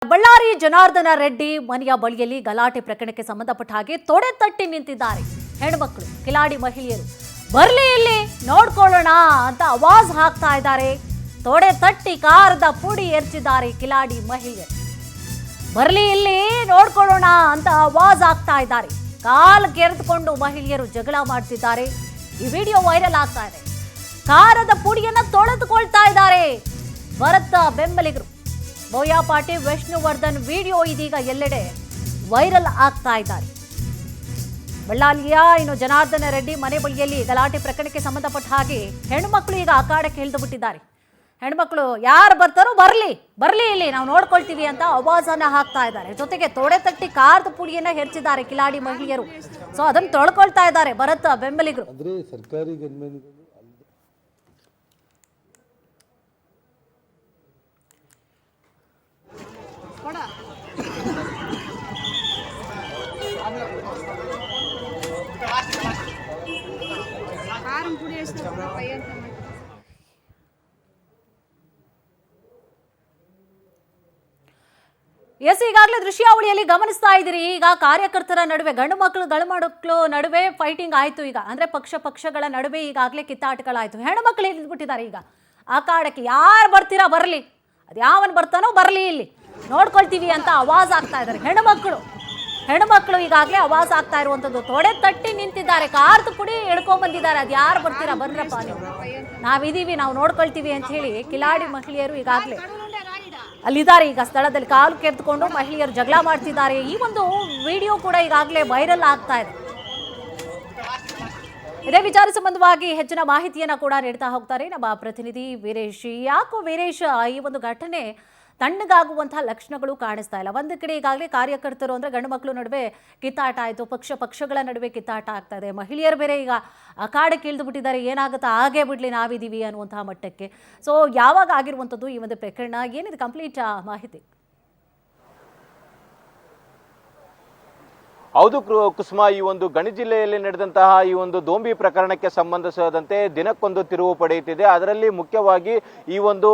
ಬಳ್ಳಾರಿ ಜನಾರ್ದನ ರೆಡ್ಡಿ ಮನೆಯ ಬಳಿಯಲ್ಲಿ ಗಲಾಟೆ ಪ್ರಕರಣಕ್ಕೆ ಸಂಬಂಧಪಟ್ಟ ಹಾಗೆ ತೊಡೆ ತಟ್ಟಿ ನಿಂತಿದ್ದಾರೆ ಹೆಣ್ಮಕ್ಳು ಕಿಲಾಡಿ ಮಹಿಳೆಯರು. ಬರ್ಲಿ ಇಲ್ಲಿ ನೋಡ್ಕೊಳ್ಳೋಣ ಅಂತ ಆವಾಜ್ ಹಾಕ್ತಾ ಇದ್ದಾರೆ. ತೊಡೆ ತಟ್ಟಿ ಕಾರದ ಪುಡಿ ಎರಚಿದ್ದಾರೆ ಕಿಲಾಡಿ ಮಹಿಳೆಯರು. ಬರ್ಲಿ ಇಲ್ಲಿ ನೋಡ್ಕೊಳ್ಳೋಣ ಅಂತ ಆವಾಜ್ ಹಾಕ್ತಾ ಇದ್ದಾರೆ. ಕಾಲ್ ಕೆರೆದುಕೊಂಡು ಮಹಿಳೆಯರು ಜಗಳ ಮಾಡ್ತಿದ್ದಾರೆ. ಈ ವಿಡಿಯೋ ವೈರಲ್ ಆಗ್ತಾ ಇದೆ. ಕಾರದ ಪುಡಿಯನ್ನ ತೊಳೆದುಕೊಳ್ತಾ ಇದ್ದಾರೆ ಭರತ್ ಬೆಂಬಲಿಗರು. ಬೋಯಾಪಾಟಿ ವಿಷ್ಣುವರ್ಧನ್ ವಿಡಿಯೋ ಇದೀಗ ಎಲ್ಲೆಡೆ ವೈರಲ್ ಆಗ್ತಾ ಇದ್ದಾರೆ. ಬಳ್ಳಾರಿಯ ಜನಾರ್ದನ ರೆಡ್ಡಿ ಮನೆ ಬಳಿಯಲ್ಲಿ ಗಲಾಟೆ ಪ್ರಕರಣಕ್ಕೆ ಸಂಬಂಧಪಟ್ಟ ಹಾಗೆ ಹೆಣ್ಮಕ್ಳು ಈಗ ಅಖಾಡಕ್ಕೆ ಇಳಿದು ಬಿಟ್ಟಿದ್ದಾರೆ. ಹೆಣ್ಮಕ್ಳು ಯಾರು ಬರ್ತಾರೋ ಬರ್ಲಿ ಇಲ್ಲಿ ನಾವು ನೋಡ್ಕೊಳ್ತೀವಿ ಅಂತ ಆವಾಜನ್ನ ಹಾಕ್ತಾ ಇದ್ದಾರೆ. ಜೊತೆಗೆ ತೊಡೆ ತಟ್ಟಿ ಕಾರದ ಪುಡಿಯನ್ನ ಹೆಚ್ಚಿದ್ದಾರೆ ಕಿಲಾಡಿ ಮಹಿಳೆಯರು. ಸೊ ಅದನ್ನು ತೊಳ್ಕೊಳ್ತಾ ಇದ್ದಾರೆ ಭರತ್ ಬೆಂಬಲಿಗರು. ಸರ್ಕಾರಿ ಈಗಾಗಲೇ ದೃಶ್ಯಾವಳಿಯಲ್ಲಿ ಗಮನಿಸ್ತಾ ಇದ್ದೀರಿ. ಈಗ ಕಾರ್ಯಕರ್ತರ ನಡುವೆ ಗಂಡು ಮಕ್ಕಳು ನಡುವೆ ಫೈಟಿಂಗ್ ಆಯ್ತು. ಈಗ ಅಂದ್ರೆ ಪಕ್ಷಗಳ ನಡುವೆ ಈಗಾಗಲೇ ಕಿತ್ತಾಟಗಳಾಯ್ತು. ಹೆಣ್ಣು ಮಕ್ಕಳು ಇಳಿದ್ಬಿಟ್ಟಿದ್ದಾರೆ ಈಗ ಅಖಾಡಕ್ಕೆ. ಯಾರು ಬರ್ತೀರಾ ಬರ್ಲಿ, ಅದು ಯಾವನ್ ಬರ್ತಾನೋ ಬರ್ಲಿ, ಇಲ್ಲಿ ನೋಡ್ಕೊಳ್ತೀವಿ ಅಂತ ಆವಾಜ್ ಆಗ್ತಾ ಇದ್ದಾರೆ ಹೆಣ್ಮಕ್ಳು ಈಗಾಗಲೇ ಆವಾಜ್ ಆಗ್ತಾ ಇರುವಂತದ್ದು. ತೊಡೆ ತಟ್ಟಿ ನಿಂತಿದ್ದಾರೆ, ಕಾರದ ಪುಡಿ ಎಳ್ಕೊಂಡ್ ಬಂದಿದ್ದಾರೆ. ಅದು ಯಾರು ಬರ್ತೀರಾ ಬಂದ್ರಪ್ಪ, ನೀವು ನಾವಿದೀವಿ, ನಾವು ನೋಡ್ಕೊಳ್ತೀವಿ ಅಂತ ಹೇಳಿ ಕಿಲಾಡಿ ಮಹಿಳೆಯರು ಈಗಾಗಲೇ ಅಲ್ಲಿದ್ದಾರೆ. ಈಗ ಸ್ಥಳದಲ್ಲಿ ಕಾಲು ಕೆರೆದುಕೊಂಡು ಮಹಿಳೆಯರು ಜಗಳ ಮಾಡ್ತಿದ್ದಾರೆ. ಈ ಒಂದು ವಿಡಿಯೋ ಕೂಡ ಈಗಾಗಲೇ ವೈರಲ್ ಆಗ್ತಾ ಇದೆ. ಇದೇ ವಿಚಾರ ಸಂಬಂಧವಾಗಿ ಹೆಚ್ಚಿನ ಮಾಹಿತಿಯನ್ನ ಕೂಡ ನೀಡ್ತಾ ಹೋಗ್ತಾರೆ ನಮ್ಮ ಪ್ರತಿನಿಧಿ ವೀರೇಶ್. ಯಾಕೋ ವೀರೇಶ್, ಈ ಒಂದು ಘಟನೆ ತಣ್ಣಗಾಗುವಂತಹ ಲಕ್ಷಣಗಳು ಕಾಣಿಸ್ತಾ ಇಲ್ಲ. ಒಂದು ಕಡೆ ಈಗಾಗಲೇ ಕಾರ್ಯಕರ್ತರು ಅಂದ್ರೆ ಗಂಡು ಮಕ್ಕಳು ನಡುವೆ ಕಿತ್ತಾಟ ಆಯಿತು, ಪಕ್ಷಗಳ ನಡುವೆ ಕಿತ್ತಾಟ ಆಗ್ತಾ ಇದೆ. ಮಹಿಳೆಯರು ಬೇರೆ ಈಗ ಅಖಾಡಕ್ಕೆ ಇಳಿದು ಬಿಟ್ಟಿದ್ದಾರೆ. ಏನಾಗುತ್ತಾ ಹಾಗೆ ಬಿಡ್ಲಿ ನಾವಿದ್ದೀವಿ ಅನ್ನುವಂತಹ ಮಟ್ಟಕ್ಕೆ. ಸೊ ಯಾವಾಗ ಆಗಿರುವಂಥದ್ದು ಈ ಒಂದು ಪ್ರಕರಣ, ಏನಿದೆ ಕಂಪ್ಲೀಟ್ ಮಾಹಿತಿ? ಹೌದು ಕುಸುಮ, ಈ ಒಂದು ಗಣಿ ಜಿಲ್ಲೆಯಲ್ಲಿ ನಡೆದಂತಹ ಈ ಒಂದು ದೋಂಬಿ ಪ್ರಕರಣಕ್ಕೆ ಸಂಬಂಧಿಸಿದಂತೆ ದಿನಕ್ಕೊಂದು ತಿರುವು ಪಡೆಯುತ್ತಿದೆ. ಅದರಲ್ಲಿ ಮುಖ್ಯವಾಗಿ ಈ ಒಂದು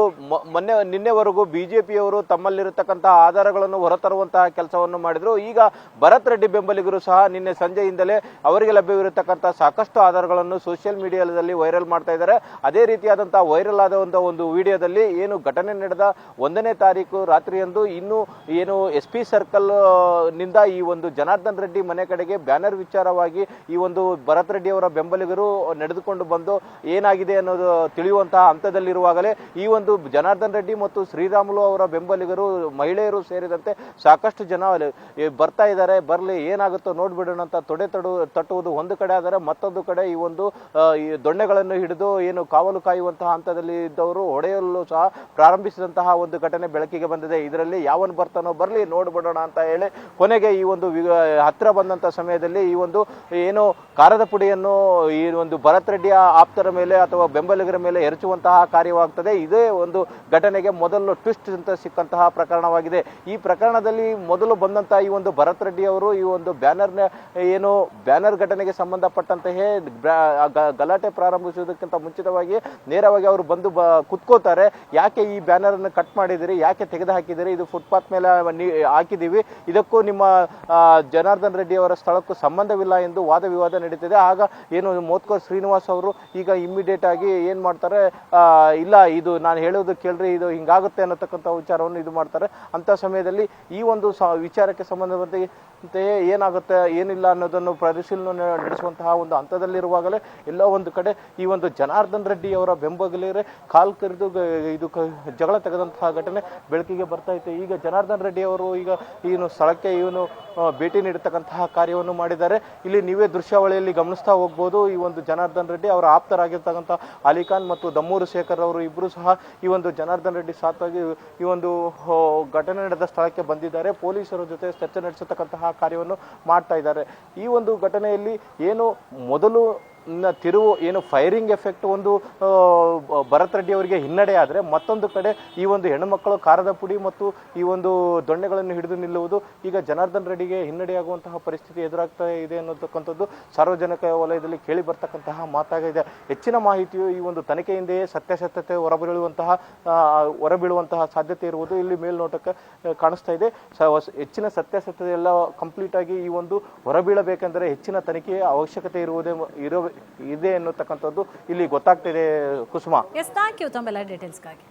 ನಿನ್ನೆವರೆಗೂ ಬಿಜೆಪಿಯವರು ತಮ್ಮಲ್ಲಿರತಕ್ಕಂತಹ ಆಧಾರಗಳನ್ನು ಹೊರತರುವಂತಹ ಕೆಲಸವನ್ನು ಮಾಡಿದ್ರು. ಈಗ ಭರತ್ ರೆಡ್ಡಿ ಬೆಂಬಲಿಗರು ಸಹ ನಿನ್ನೆ ಸಂಜೆಯಿಂದಲೇ ಅವರಿಗೆ ಲಭ್ಯವಿರತಕ್ಕಂತಹ ಸಾಕಷ್ಟು ಆಧಾರಗಳನ್ನು ಸೋಷಿಯಲ್ ಮೀಡಿಯಾದಲ್ಲಿ ವೈರಲ್ ಮಾಡ್ತಾ ಇದ್ದಾರೆ. ಅದೇ ರೀತಿಯಾದಂತಹ ವೈರಲ್ ಆದಂತಹ ಒಂದು ವಿಡಿಯೋದಲ್ಲಿ ಏನು ಘಟನೆ ನಡೆದ 1ನೇ ತಾರೀಕು ರಾತ್ರಿಯಂದು ಇನ್ನು ಏನು SP ಸರ್ಕಲ್ ನಿಂದ ಈ ಒಂದು ಜನಾರ್ದನ್ ರೆಡ್ಡಿ ಮನೆ ಕಡೆಗೆ ಬ್ಯಾನರ್ ವಿಚಾರವಾಗಿ ಈ ಒಂದು ಭರತ್ ರೆಡ್ಡಿ ಅವರ ಬೆಂಬಲಿಗರು ನಡೆದುಕೊಂಡು ಬಂದು ಏನಾಗಿದೆ ಅನ್ನೋದು ತಿಳಿಯುವಂತಹ ಹಂತದಲ್ಲಿರುವಾಗಲೇ ಈ ಒಂದು ಜನಾರ್ದನ್ ರೆಡ್ಡಿ ಮತ್ತು ಶ್ರೀರಾಮುಲು ಅವರ ಬೆಂಬಲಿಗರು, ಮಹಿಳೆಯರು ಸೇರಿದಂತೆ ಸಾಕಷ್ಟು ಜನ ಬರ್ತಾ ಇದ್ದಾರೆ. ಬರ್ಲಿ ಏನಾಗುತ್ತೋ ನೋಡ್ಬಿಡೋಣ ಅಂತ ತೊಡೆ ತಟ್ಟುವುದು ಒಂದು ಕಡೆ ಆದರೆ, ಮತ್ತೊಂದು ಕಡೆ ಈ ಒಂದು ದೊಣ್ಣೆಗಳನ್ನು ಹಿಡಿದು ಏನು ಕಾವಲು ಕಾಯುವಂತಹ ಹಂತದಲ್ಲಿ ಇದ್ದವರು ಹೊಡೆಯಲು ಸಹ ಪ್ರಾರಂಭಿಸಿದಂತಹ ಒಂದು ಘಟನೆ ಬೆಳಕಿಗೆ ಬಂದಿದೆ. ಇದರಲ್ಲಿ ಯಾವನ್ ಬರ್ತಾನೋ ಬರ್ಲಿ ನೋಡ್ಬಿಡೋಣ ಅಂತ ಹೇಳಿ ಕೊನೆಗೆ ಈ ಒಂದು ಹತ್ರ ಬಂದಂತ ಸಮಯದಲ್ಲಿ ಈ ಒಂದು ಏನು ಕಾರದ ಪುಡಿಯನ್ನು ಈ ಒಂದು ಭರತ್ ರೆಡ್ಡಿಯ ಆಪ್ತರ ಮೇಲೆ ಅಥವಾ ಬೆಂಬಲಿಗರ ಮೇಲೆ ಎರಚುವಂತಹ ಕಾರ್ಯವಾಗ್ತದೆ. ಇದೇ ಒಂದು ಘಟನೆಗೆ ಮೊದಲು ಟ್ವಿಸ್ಟ್ ಅಂತ ಸಿಕ್ಕಂತಹ ಪ್ರಕರಣವಾಗಿದೆ. ಈ ಪ್ರಕರಣದಲ್ಲಿ ಮೊದಲು ಬಂದಂತಹ ಈ ಒಂದು ಭರತ್ ರೆಡ್ಡಿ ಅವರು ಈ ಒಂದು ಬ್ಯಾನರ್ ಘಟನೆಗೆ ಸಂಬಂಧಪಟ್ಟಂತೆಯೇ ಗಲಾಟೆ ಪ್ರಾರಂಭಿಸುವುದಕ್ಕಿಂತ ಮುಂಚಿತವಾಗಿ ನೇರವಾಗಿ ಅವರು ಬಂದು ಕುತ್ಕೋತಾರೆ. ಯಾಕೆ ಈ ಬ್ಯಾನರ್ ಅನ್ನು ಕಟ್ ಮಾಡಿದಿರಿ, ಯಾಕೆ ತೆಗೆದು ಹಾಕಿದಿರಿ, ಇದು ಫುಟ್ಪಾತ್ ಮೇಲೆ ಹಾಕಿದೀವಿ, ಇದಕ್ಕೂ ನಿಮ್ಮ ಜನಾರ್ದನ್ ರೆಡ್ಡಿ ಅವರ ಸ್ಥಳಕ್ಕೂ ಸಂಬಂಧವಿಲ್ಲ ಎಂದು ವಾದ ವಿವಾದ ನಡೀತಿದೆ. ಆಗ ಏನು ಮೋತ್ಕೂರ್ ಶ್ರೀನಿವಾಸ್ ಅವರು ಈಗ ಇಮ್ಮಿಡಿಯೇಟ್ ಆಗಿ ಏನ್ ಮಾಡ್ತಾರೆ, ಇಲ್ಲ ಇದು ನಾನು ಹೇಳೋದು ಕೇಳ್ರಿ, ಇದು ಹಿಂಗಾಗುತ್ತೆ ಅನ್ನತಕ್ಕಂಥ ವಿಚಾರವನ್ನು ಇದು ಮಾಡ್ತಾರೆ. ಅಂತ ಸಮಯದಲ್ಲಿ ಈ ಒಂದು ವಿಚಾರಕ್ಕೆ ಸಂಬಂಧಪಟ್ಟಂತೆ ಏನಾಗುತ್ತೆ ಏನಿಲ್ಲ ಅನ್ನೋದನ್ನು ಪರಿಶೀಲನೆ ನಡೆಸುವಂತಹ ಒಂದು ಹಂತದಲ್ಲಿರುವಾಗಲೇ ಎಲ್ಲ ಒಂದು ಕಡೆ ಈ ಒಂದು ಜನಾರ್ದನ್ ರೆಡ್ಡಿ ಅವರ ಬೆಂಬಲಿಗರೇ ಕಾಲ್ ಕರೆದು ಇದು ಜಗಳ ತೆಗೆದಂತಹ ಘಟನೆ ಬೆಳಕಿಗೆ ಬರ್ತಾ ಇತ್ತು. ಈಗ ಜನಾರ್ದನ್ ರೆಡ್ಡಿ ಅವರು ಈಗ ಏನು ಸ್ಥಳಕ್ಕೆ ಭೇಟಿ ನೀಡತಕ್ಕಂತಹ ಕಾರ್ಯವನ್ನು ಮಾಡಿದ್ದಾರೆ. ಇಲ್ಲಿ ನೀವೇ ದೃಶ್ಯಾವಳಿಯಲ್ಲಿ ಗಮನಿಸ್ತಾ ಹೋಗ್ಬೋದು. ಈ ಒಂದು ಜನಾರ್ದನ್ ರೆಡ್ಡಿ ಅವರ ಆಪ್ತರಾಗಿರ್ತಕ್ಕಂತಹ ಅಲಿಖಾನ್ ಮತ್ತು ದಮ್ಮೂರು ಶೇಖರ್ ಅವರು ಇಬ್ಬರು ಸಹ ಈ ಒಂದು ಜನಾರ್ದನ್ ರೆಡ್ಡಿ ಸಾಥಾಗಿ ಈ ಒಂದು ಘಟನೆ ನಡೆದ ಸ್ಥಳಕ್ಕೆ ಬಂದಿದ್ದಾರೆ. ಪೊಲೀಸರ ಜೊತೆ ಚರ್ಚೆ ನಡೆಸತಕ್ಕಂತಹ ಕಾರ್ಯವನ್ನು ಮಾಡ್ತಾ ಇದ್ದಾರೆ. ಈ ಒಂದು ಘಟನೆಯಲ್ಲಿ ಏನು ಮೊದಲು ತಿರುವು ಏನು ಫೈರಿಂಗ್ ಎಫೆಕ್ಟ್ ಒಂದು ಭರತ್ ರೆಡ್ಡಿ ಅವರಿಗೆ ಹಿನ್ನಡೆ ಆದರೆ ಮತ್ತೊಂದು ಕಡೆ ಈ ಒಂದು ಹೆಣ್ಣುಮಕ್ಕಳು ಕಾರದ ಪುಡಿ ಮತ್ತು ಈ ಒಂದು ದೊಣ್ಣೆಗಳನ್ನು ಹಿಡಿದು ನಿಲ್ಲುವುದು ಈಗ ಜನಾರ್ದನ್ ರೆಡ್ಡಿಗೆ ಹಿನ್ನಡೆಯಾಗುವಂತಹ ಪರಿಸ್ಥಿತಿ ಎದುರಾಗ್ತಾ ಇದೆ ಅನ್ನತಕ್ಕಂಥದ್ದು ಸಾರ್ವಜನಿಕ ವಲಯದಲ್ಲಿ ಕೇಳಿ ಬರ್ತಕ್ಕಂತಹ ಮಾತಾಗಿದೆ. ಹೆಚ್ಚಿನ ಮಾಹಿತಿಯು ಈ ಒಂದು ತನಿಖೆಯಿಂದಲೇ ಸತ್ಯಾಸತ್ಯತೆ ಹೊರಬೀಳುವಂತಹ ಸಾಧ್ಯತೆ ಇರುವುದು ಇಲ್ಲಿ ಮೇಲ್ನೋಟಕ್ಕೆ ಕಾಣಿಸ್ತಾ ಇದೆ. ಹೆಚ್ಚಿನ ಸತ್ಯಾಸತ್ಯತೆ ಎಲ್ಲ ಕಂಪ್ಲೀಟ್ ಆಗಿ ಈ ಒಂದು ಹೊರಬೀಳಬೇಕೆಂದರೆ ಹೆಚ್ಚಿನ ತನಿಖೆಯ ಅವಶ್ಯಕತೆ ಇದೆ ಎನ್ನುತ್ತಕ್ಕಂಥದ್ದು ಇಲ್ಲಿ ಗೊತ್ತಾಗ್ತಿದೆ. ಕುಸುಮಾ, ಎಸ್, ಥ್ಯಾಂಕ್ ಯು ತಮ್ಮೆಲ್ಲ ಡೀಟೇಲ್ಸ್ಗಾಗಿ.